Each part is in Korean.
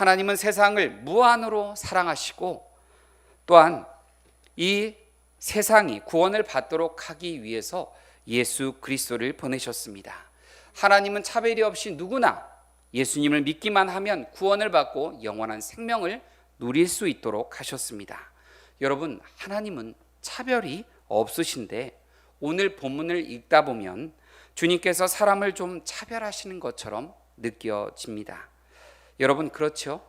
하나님은 세상을 무한으로 사랑하시고 또한 이 세상이 구원을 받도록 하기 위해서 예수 그리스도를 보내셨습니다. 하나님은 차별이 없이 누구나 예수님을 믿기만 하면 구원을 받고 영원한 생명을 누릴 수 있도록 하셨습니다. 여러분, 하나님은 차별이 없으신데 오늘 본문을 읽다 보면 주님께서 사람을 좀 차별하시는 것처럼 느껴집니다. 여러분, 그렇죠?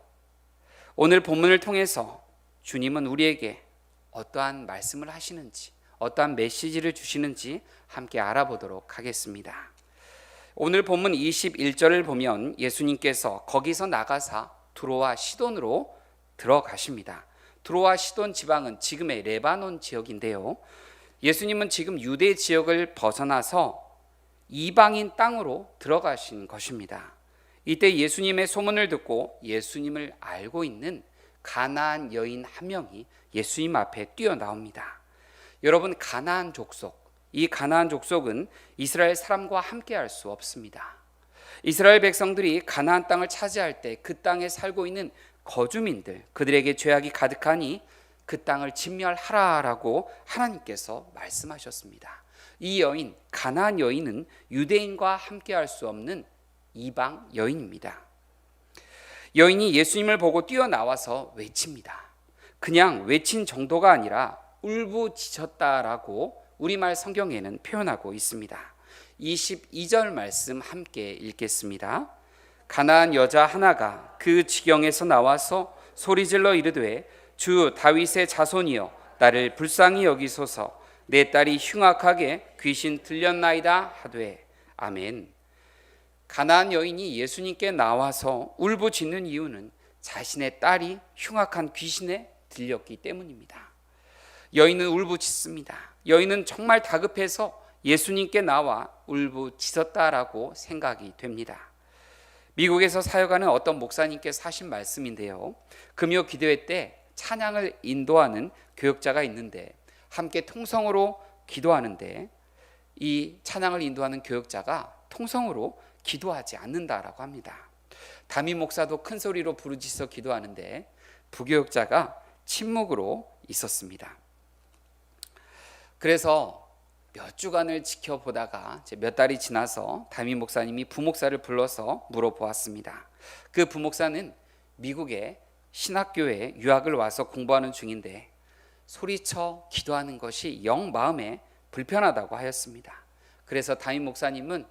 오늘 본문을 통해서 주님은 우리에게 어떠한 말씀을 하시는지, 어떠한 메시지를 주시는지 함께 알아보도록 하겠습니다. 오늘 본문 21절을 보면 예수님께서 거기서 나가사 두로와 시돈으로 들어가십니다. 두로와 시돈 지방은 지금의 레바논 지역인데요, 예수님은 지금 유대 지역을 벗어나서 이방인 땅으로 들어가신 것입니다. 이때 예수님의 소문을 듣고 예수님을 알고 있는 가나안 여인 한 명이 예수님 앞에 뛰어나옵니다. 여러분, 가나안 족속, 이 가나안 족속은 이스라엘 사람과 함께 할 수 없습니다. 이스라엘 백성들이 가나안 땅을 차지할 때 그 땅에 살고 있는 거주민들, 그들에게 죄악이 가득하니 그 땅을 진멸하라라고 하나님께서 말씀하셨습니다. 이 여인, 가나안 여인은 유대인과 함께 할 수 없는 이방 여인입니다. 여인이 예수님을 보고 뛰어나와서 외칩니다. 그냥 외친 정도가 아니라 울부짖었다라고 우리말 성경에는 표현하고 있습니다. 22절 말씀 함께 읽겠습니다. 가나안 여자 하나가 그 지경에서 나와서 소리질러 이르되 주 다윗의 자손이여 나를 불쌍히 여기소서, 내 딸이 흉악하게 귀신 들렸나이다 하되. 아멘. 가나안 여인이 예수님께 나와서 울부짖는 이유는 자신의 딸이 흉악한 귀신에 들렸기 때문입니다. 여인은 울부짖습니다. 여인은 정말 다급해서 예수님께 나와 울부짖었다라고 생각이 됩니다. 미국에서 사역하는 어떤 목사님께서 하신 말씀인데요, 금요 기도회 때 찬양을 인도하는 교역자가 있는데 함께 통성으로 기도하는데 이 찬양을 인도하는 교역자가 통성으로 기도하지 않는다라고 합니다. 담임 목사도 큰 소리로 부르짖어 기도하는데 부교역자가 침묵으로 있었습니다. 그래서 몇 주간을 지켜보다가 몇 달이 지나서 담임 목사님이 부목사를 불러서 물어보았습니다. 그 부목사는 미국의 신학교에 유학을 와서 공부하는 중인데 소리쳐 기도하는 것이 영 마음에 불편하다고 하였습니다. 그래서 담임 목사님은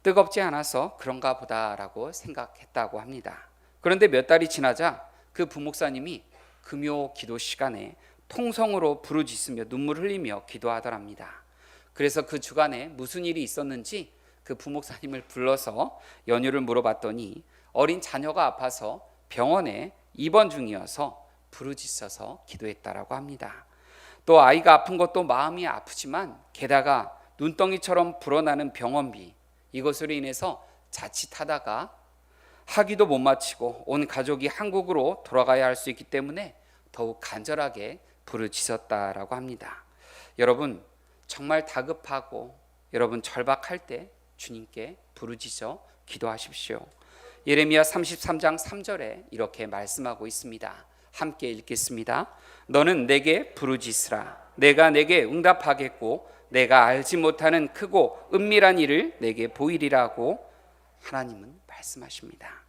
뜨겁지 않아서 그런가 보다라고 생각했다고 합니다. 그런데 몇 달이 지나자 그 부목사님이 금요 기도 시간에 통성으로 부르짖으며 눈물 흘리며 기도하더랍니다. 그래서 그 주간에 무슨 일이 있었는지 그 부목사님을 불러서 연유를 물어봤더니 어린 자녀가 아파서 병원에 입원 중이어서 부르짖어서 기도했다라고 합니다. 또 아이가 아픈 것도 마음이 아프지만 게다가 눈덩이처럼 불어나는 병원비, 이것으로 인해서 자칫하다가 학위도 못 마치고 온 가족이 한국으로 돌아가야 할 수 있기 때문에 더욱 간절하게 부르짖었다라고 합니다. 여러분, 정말 다급하고 여러분 절박할 때 주님께 부르짖어 기도하십시오. 예레미야 33장 3절에 이렇게 말씀하고 있습니다. 함께 읽겠습니다. 너는 내게 부르짖으라. 내가 내게 응답하겠고 내가 알지 못하는 크고 은밀한 일을 내게 보이리라고 하나님은 말씀하십니다.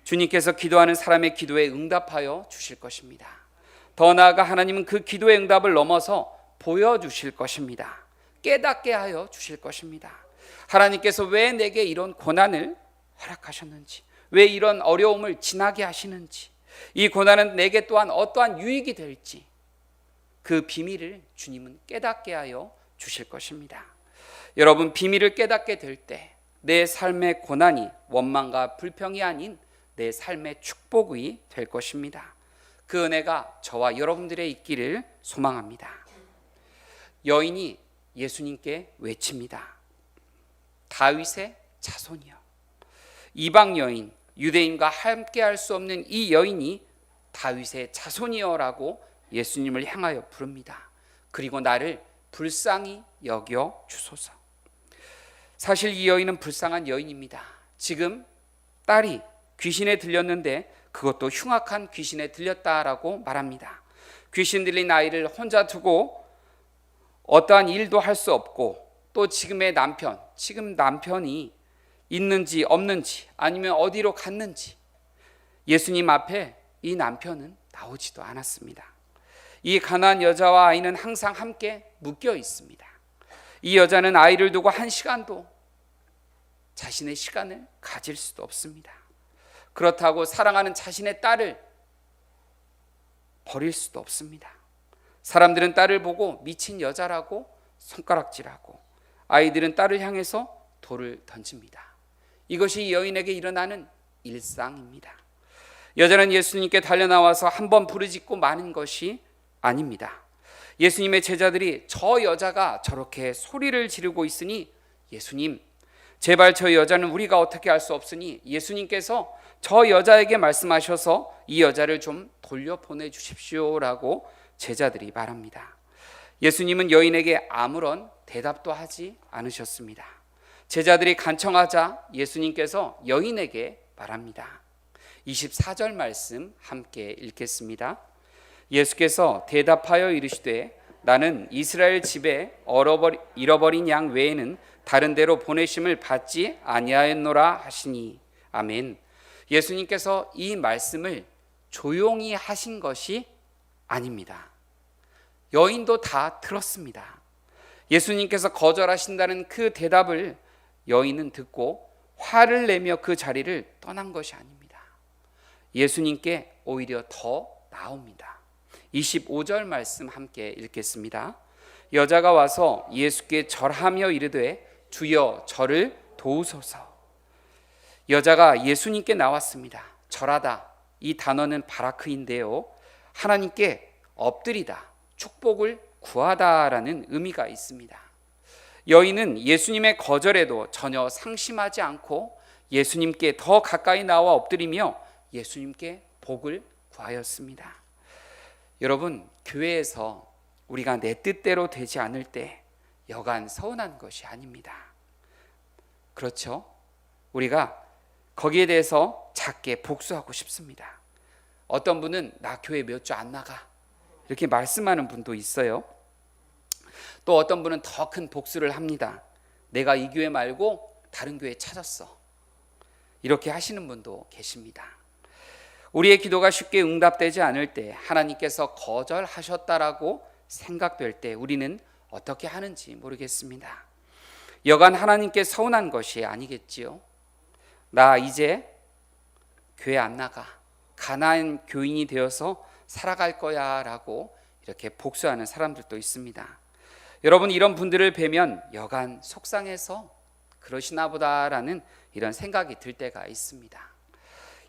주님께서 기도하는 사람의 기도에 응답하여 주실 것입니다. 더 나아가 하나님은 그 기도의 응답을 넘어서 보여주실 것입니다. 깨닫게 하여 주실 것입니다. 하나님께서 왜 내게 이런 고난을 허락하셨는지, 왜 이런 어려움을 지나게 하시는지, 이 고난은 내게 또한 어떠한 유익이 될지 그 비밀을 주님은 깨닫게 하여 주실 것입니다. 여러분, 비밀을 깨닫게 될 때 내 삶의 고난이 원망과 불평이 아닌 내 삶의 축복이 될 것입니다. 그 은혜가 저와 여러분들의 있기를 소망합니다. 여인이 예수님께 외칩니다. 다윗의 자손이여. 이방 여인, 유대인과 함께 할 수 없는 이 여인이 다윗의 자손이여라고 예수님을 향하여 부릅니다. 그리고 나를 불쌍히 여겨 주소서. 사실 이 여인은 불쌍한 여인입니다. 지금 딸이 귀신에 들렸는데 그것도 흉악한 귀신에 들렸다라고 말합니다. 귀신 들린 아이를 혼자 두고 어떠한 일도 할 수 없고, 또 지금 남편이 있는지 없는지 아니면 어디로 갔는지 예수님 앞에 이 남편은 나오지도 않았습니다. 이 가난한 여자와 아이는 항상 함께 묶여 있습니다. 이 여자는 아이를 두고 한 시간도 자신의 시간을 가질 수도 없습니다. 그렇다고 사랑하는 자신의 딸을 버릴 수도 없습니다. 사람들은 딸을 보고 미친 여자라고 손가락질하고, 아이들은 딸을 향해서 돌을 던집니다. 이것이 여인에게 일어나는 일상입니다. 여자는 예수님께 달려나와서 한 번 부르짖고 마는 것이 아닙니다. 예수님의 제자들이 저 여자가 저렇게 소리를 지르고 있으니 예수님, 제발 저 여자는 우리가 어떻게 할 수 없으니 예수님께서 저 여자에게 말씀하셔서 이 여자를 좀 돌려보내 주십시오라고 제자들이 말합니다. 예수님은 여인에게 아무런 대답도 하지 않으셨습니다. 제자들이 간청하자 예수님께서 여인에게 말합니다. 24절 말씀 함께 읽겠습니다. 예수께서 대답하여 이르시되 나는 이스라엘 집에 잃어버린 양 외에는 다른 데로 보내심을 받지 아니하였노라 하시니. 아멘. 예수님께서 이 말씀을 조용히 하신 것이 아닙니다. 여인도 다 들었습니다. 예수님께서 거절하신다는 그 대답을 여인은 듣고 화를 내며 그 자리를 떠난 것이 아닙니다. 예수님께 오히려 더 나옵니다. 25절 말씀 함께 읽겠습니다. 여자가 와서 예수께 절하며 이르되 주여 저를 도우소서. 여자가 예수님께 나왔습니다. 절하다, 이 단어는 바라크인데요, 하나님께 엎드리다, 축복을 구하다라는 의미가 있습니다. 여인은 예수님의 거절에도 전혀 상심하지 않고 예수님께 더 가까이 나와 엎드리며 예수님께 복을 구하였습니다. 여러분, 교회에서 우리가 내 뜻대로 되지 않을 때 여간 서운한 것이 아닙니다. 그렇죠? 우리가 거기에 대해서 작게 복수하고 싶습니다. 어떤 분은 나 교회 몇 주 안 나가 이렇게 말씀하는 분도 있어요. 또 어떤 분은 더 큰 복수를 합니다. 내가 이 교회 말고 다른 교회 찾았어, 이렇게 하시는 분도 계십니다. 우리의 기도가 쉽게 응답되지 않을 때, 하나님께서 거절하셨다라고 생각될 때 우리는 어떻게 하는지 모르겠습니다. 여간 하나님께 서운한 것이 아니겠지요. 나 이제 교회 안 나가, 가난한 교인이 되어서 살아갈 거야 라고 이렇게 복수하는 사람들도 있습니다. 여러분, 이런 분들을 뵈면 여간 속상해서 그러시나 보다라는 이런 생각이 들 때가 있습니다.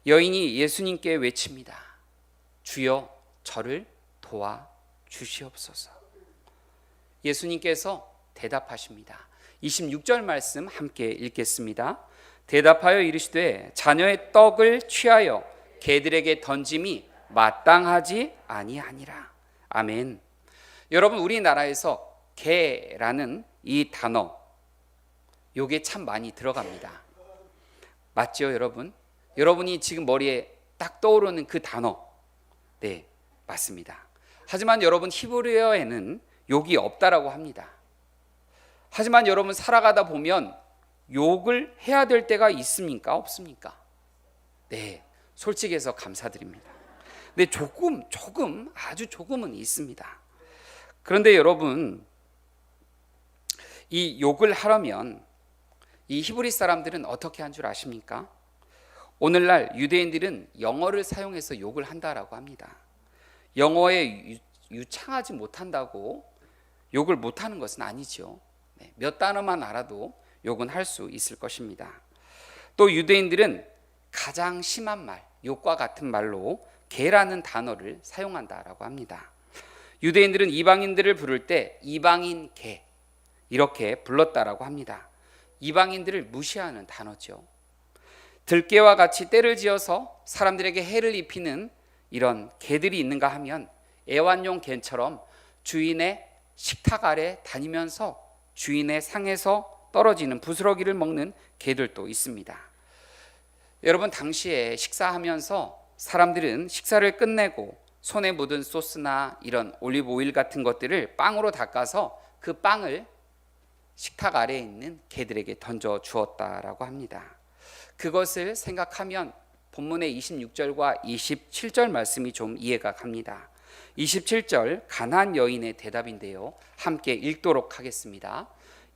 여인이 예수님께 외칩니다. 주여 저를 도와 주시옵소서. 예수님께서 대답하십니다. 26절 말씀 함께 읽겠습니다. 대답하여 이르시되 자녀의 떡을 취하여 개들에게 던짐이 마땅하지 아니하니라. 아멘. 여러분, 우리나라에서 개라는 이 단어, 요게 참 많이 들어갑니다. 맞죠, 여러분? 여러분이 지금 머리에 딱 떠오르는 그 단어, 네, 맞습니다. 하지만 여러분, 히브리어에는 욕이 없다라고 합니다. 하지만 여러분, 살아가다 보면 욕을 해야 될 때가 있습니까? 없습니까? 네, 솔직해서 감사드립니다. 근데 아주 조금은 있습니다. 그런데 여러분, 이 욕을 하려면 이 히브리 사람들은 어떻게 한 줄 아십니까? 오늘날 유대인들은 영어를 사용해서 욕을 한다라고 합니다. 영어에 유창하지 못한다고 욕을 못하는 것은 아니죠. 몇 단어만 알아도 욕은 할 수 있을 것입니다. 또 유대인들은 가장 심한 말, 욕과 같은 말로 개라는 단어를 사용한다라고 합니다. 유대인들은 이방인들을 부를 때 이방인 개 이렇게 불렀다라고 합니다. 이방인들을 무시하는 단어죠. 들개와 같이 떼를 지어서 사람들에게 해를 입히는 이런 개들이 있는가 하면 애완용 개처럼 주인의 식탁 아래 다니면서 주인의 상에서 떨어지는 부스러기를 먹는 개들도 있습니다. 여러분, 당시에 식사하면서 사람들은 식사를 끝내고 손에 묻은 소스나 이런 올리브 오일 같은 것들을 빵으로 닦아서 그 빵을 식탁 아래에 있는 개들에게 던져 주었다라고 합니다. 그것을 생각하면 본문의 26절과 27절 말씀이 좀 이해가 갑니다. 27절 가나안 여인의 대답인데요, 함께 읽도록 하겠습니다.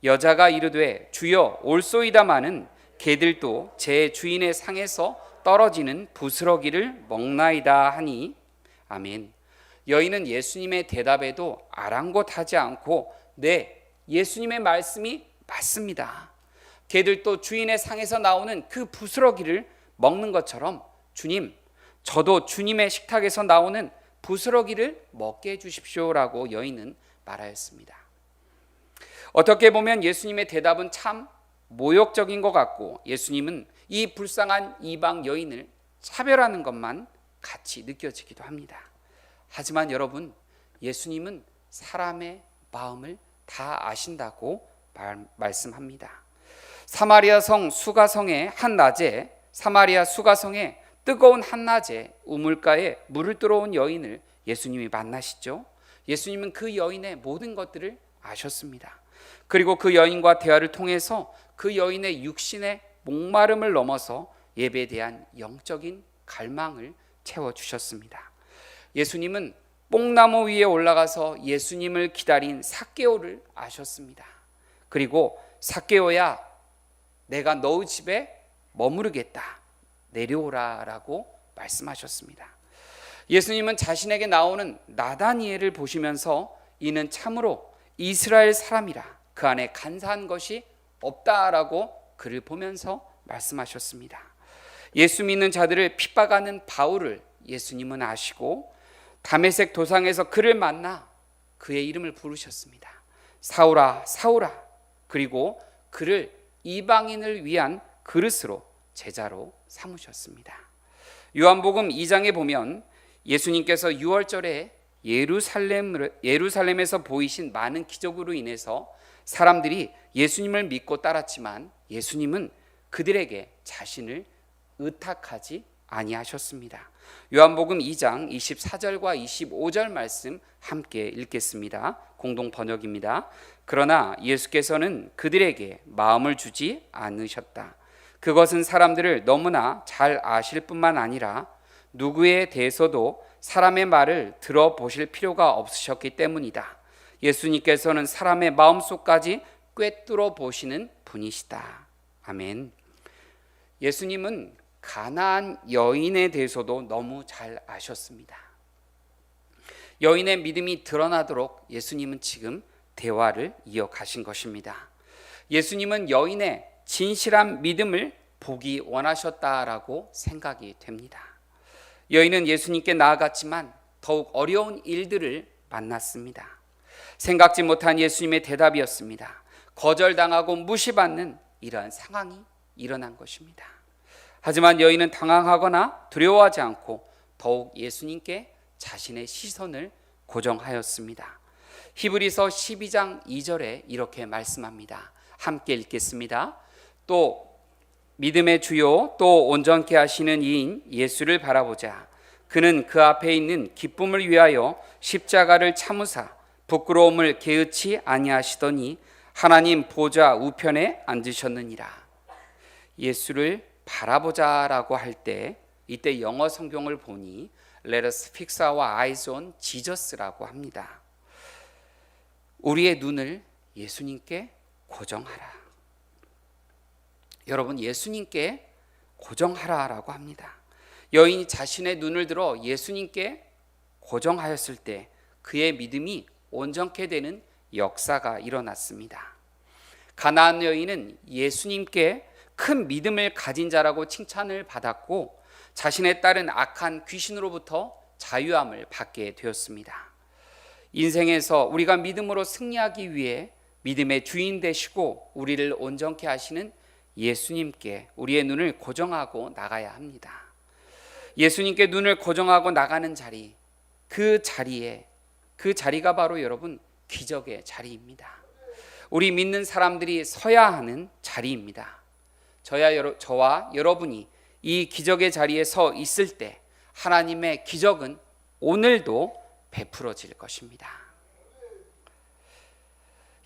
여자가 이르되 주여 올소이다마는 개들도 제 주인의 상에서 떨어지는 부스러기를 먹나이다 하니. 아멘. 여인은 예수님의 대답에도 아랑곳하지 않고 네, 예수님의 말씀이 맞습니다. 개들도 주인의 상에서 나오는 그 부스러기를 먹는 것처럼 주님, 저도 주님의 식탁에서 나오는 부스러기를 먹게 해주십시오라고 여인은 말하였습니다. 어떻게 보면 예수님의 대답은 참 모욕적인 것 같고, 예수님은 이 불쌍한 이방 여인을 차별하는 것만 같이 느껴지기도 합니다. 하지만 여러분, 예수님은 사람의 마음을 다 아신다고 말씀합니다. 사마리아 수가성의 뜨거운 한낮에 우물가에 물을 들어온 여인을 예수님이 만나시죠. 예수님은 그 여인의 모든 것들을 아셨습니다. 그리고 그 여인과 대화를 통해서 그 여인의 육신의 목마름을 넘어서 예배에 대한 영적인 갈망을 채워주셨습니다. 예수님은 뽕나무 위에 올라가서 예수님을 기다린 삭개오를 아셨습니다. 그리고 삭개오야, 내가 너의 집에 머무르겠다, 내려오라 라고 말씀하셨습니다. 예수님은 자신에게 나오는 나다니엘을 보시면서 이는 참으로 이스라엘 사람이라, 그 안에 간사한 것이 없다라고 그를 보면서 말씀하셨습니다. 예수 믿는 자들을 핍박하는 바울을 예수님은 아시고 다메섹 도상에서 그를 만나 그의 이름을 부르셨습니다. 사울아, 사울아. 그리고 그를 이방인을 위한 그릇으로, 제자로 삼으셨습니다. 요한복음 2장에 보면 예수님께서 6월절에 예루살렘에서 보이신 많은 기적으로 인해서 사람들이 예수님을 믿고 따랐지만 예수님은 그들에게 자신을 의탁하지 아니하셨습니다. 요한복음 2장 24절과 25절 말씀 함께 읽겠습니다. 공동 번역입니다. 그러나 예수께서는 그들에게 마음을 주지 않으셨다. 그것은 사람들을 너무나 잘 아실 뿐만 아니라 누구에 대해서도 사람의 말을 들어보실 필요가 없으셨기 때문이다. 예수님께서는 사람의 마음속까지 꿰뚫어 보시는 분이시다. 아멘. 예수님은 가나안 여인에 대해서도 너무 잘 아셨습니다. 여인의 믿음이 드러나도록 예수님은 지금 대화를 이어가신 것입니다. 예수님은 여인의 진실한 믿음을 보기 원하셨다라고 생각이 됩니다. 여인은 예수님께 나아갔지만 더욱 어려운 일들을 만났습니다. 생각지 못한 예수님의 대답이었습니다. 거절당하고 무시받는 이러한 상황이 일어난 것입니다. 하지만 여인은 당황하거나 두려워하지 않고 더욱 예수님께 자신의 시선을 고정하였습니다. 히브리서 12장 2절에 이렇게 말씀합니다. 함께 읽겠습니다. 또 믿음의 주요 또 온전케 하시는 이인 예수를 바라보자. 그는 그 앞에 있는 기쁨을 위하여 십자가를 참으사 부끄러움을 개의치 아니하시더니 하나님 보좌 우편에 앉으셨느니라. 예수를 바라보자라고 할 때, 이때 영어 성경을 보니 Let us fix our eyes on Jesus라고 합니다. 우리의 눈을 예수님께 고정하라. 여러분, 예수님께 고정하라라고 합니다. 여인이 자신의 눈을 들어 예수님께 고정하였을 때 그의 믿음이 온전케 되는 역사가 일어났습니다. 가나안 여인은 예수님께 큰 믿음을 가진 자라고 칭찬을 받았고 자신에 따른 악한 귀신으로부터 자유함을 받게 되었습니다. 인생에서 우리가 믿음으로 승리하기 위해 믿음의 주인 되시고 우리를 온전케 하시는 예수님께 우리의 눈을 고정하고 나가야 합니다. 예수님께 눈을 고정하고 나가는 자리, 그 자리가 바로 여러분 기적의 자리입니다. 우리 믿는 사람들이 서야 하는 자리입니다. 저와 여러분이 이 기적의 자리에 서 있을 때 하나님의 기적은 오늘도 베풀어질 것입니다.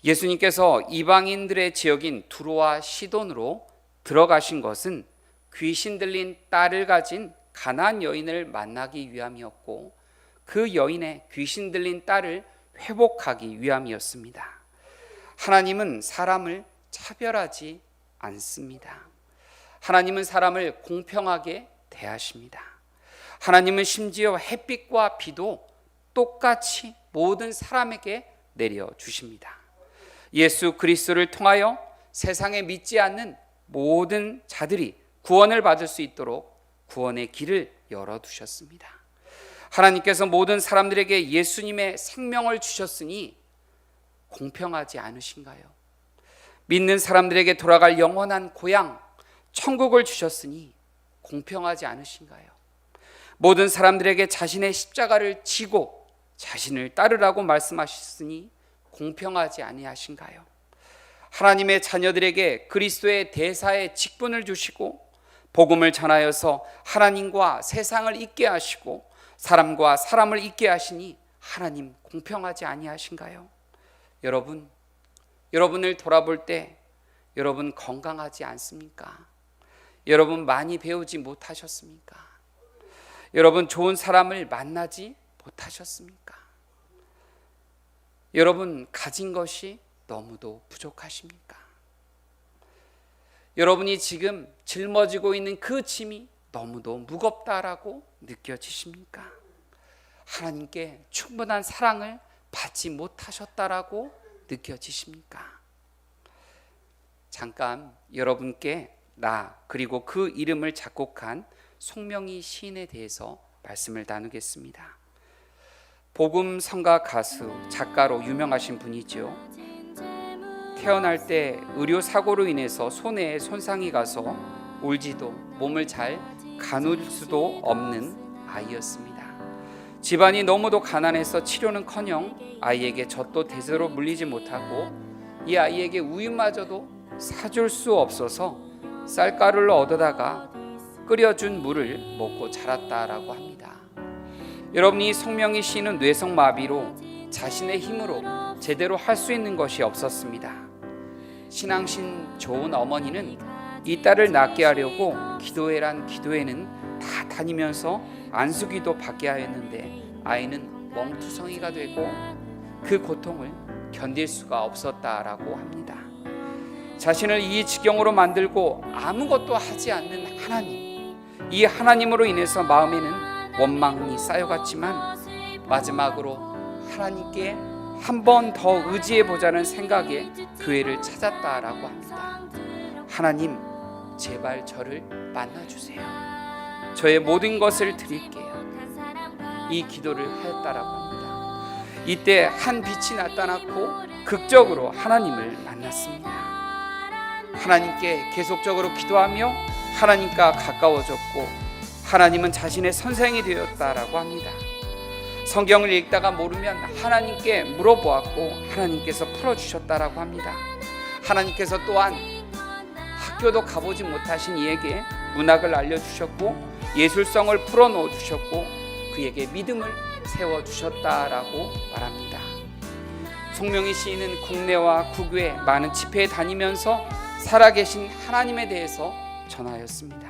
예수님께서 이방인들의 지역인 두로와 시돈으로 들어가신 것은 귀신 들린 딸을 가진 가나안 여인을 만나기 위함이었고, 그 여인의 귀신 들린 딸을 회복하기 위함이었습니다. 하나님은 사람을 차별하지 않습니다. 하나님은 사람을 공평하게 대하십니다. 하나님은 심지어 햇빛과 비도 똑같이 모든 사람에게 내려주십니다. 예수 그리스도를 통하여 세상에 믿지 않는 모든 자들이 구원을 받을 수 있도록 구원의 길을 열어두셨습니다. 하나님께서 모든 사람들에게 예수님의 생명을 주셨으니 공평하지 않으신가요? 믿는 사람들에게 돌아갈 영원한 고향 천국을 주셨으니 공평하지 않으신가요? 모든 사람들에게 자신의 십자가를 지고 자신을 따르라고 말씀하셨으니 공평하지 아니하신가요? 하나님의 자녀들에게 그리스도의 대사의 직분을 주시고 복음을 전하여서 하나님과 세상을 있게 하시고 사람과 사람을 있게 하시니 하나님 공평하지 아니하신가요? 여러분을 돌아볼 때 여러분 건강하지 않습니까? 여러분 많이 배우지 못하셨습니까? 여러분 좋은 사람을 만나지 못하셨습니까? 여러분 가진 것이 너무도 부족하십니까? 여러분이 지금 짊어지고 있는 그 짐이 너무도 무겁다라고 느껴지십니까? 하나님께 충분한 사랑을 받지 못하셨다라고 느껴지십니까? 잠깐 여러분께 나 그리고 그 이름을 작곡한 송명희 시인에 대해서 말씀을 나누겠습니다. 복음 성가 가수 작가로 유명하신 분이죠. 태어날 때 의료사고로 인해서 손에 손상이 가서 울지도 몸을 잘 가눌 수도 없는 아이였습니다. 집안이 너무도 가난해서 치료는커녕 아이에게 젖도 제대로 물리지 못하고 이 아이에게 우유마저도 사줄 수 없어서 쌀가루를 얻어다가 끓여준 물을 먹고 자랐다라고 합니다. 여러분이 송명희 씨는 뇌성마비로 자신의 힘으로 제대로 할 수 있는 것이 없었습니다. 신앙심 좋은 어머니는 이 딸을 낳게 하려고 기도회란 기도회는 다 다니면서 안수기도 받게 하였는데 아이는 멍투성이가 되고 그 고통을 견딜 수가 없었다라고 합니다. 자신을 이 지경으로 만들고 아무것도 하지 않는 하나님, 이 하나님으로 인해서 마음에는 원망이 쌓여갔지만 마지막으로 하나님께 한 번 더 의지해보자는 생각에 교회를 찾았다라고 합니다. 하나님, 제발 저를 만나주세요. 저의 모든 것을 드릴게요. 이 기도를 하였다라고 합니다. 이때 한 빛이 나타났고 극적으로 하나님을 만났습니다. 하나님께 계속적으로 기도하며 하나님과 가까워졌고 하나님은 자신의 선생이 되었다라고 합니다. 성경을 읽다가 모르면 하나님께 물어보았고 하나님께서 풀어주셨다라고 합니다. 하나님께서 또한 학교도 가보지 못하신 이에게 문학을 알려주셨고 예술성을 풀어놓아 주셨고 그에게 믿음을 세워주셨다라고 말합니다. 송명희 시인은 국내와 국외 많은 집회에 다니면서 살아계신 하나님에 대해서 전하였습니다.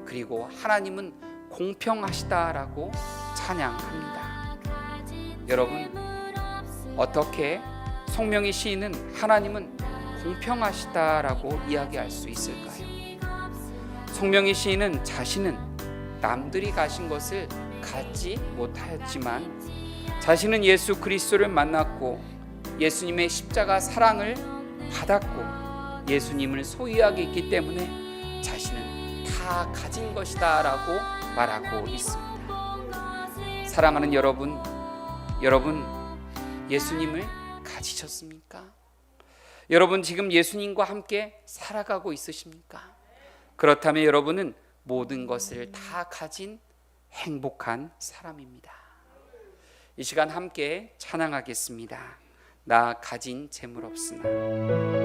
그리고 하나님은 공평하시다라고 찬양합니다. 여러분, 어떻게 송명희 시인은 하나님은 공평하시다라고 이야기할 수 있을까요? 송명희 시인은 자신은 남들이 가신 것을 갖지 못하였지만 자신은 예수 그리스도를 만났고 예수님의 십자가 사랑을 받았고 예수님을 소유하게 있기 때문에 자신은 다 가진 것이다 라고 말하고 있습니다. 사랑하는 여러분 예수님을 가지셨습니까? 여러분 지금 예수님과 함께 살아가고 있으십니까? 그렇다면 여러분은 모든 것을 다 가진 행복한 사람입니다. 이 시간 함께 찬양하겠습니다. 나 가진 재물 없으나.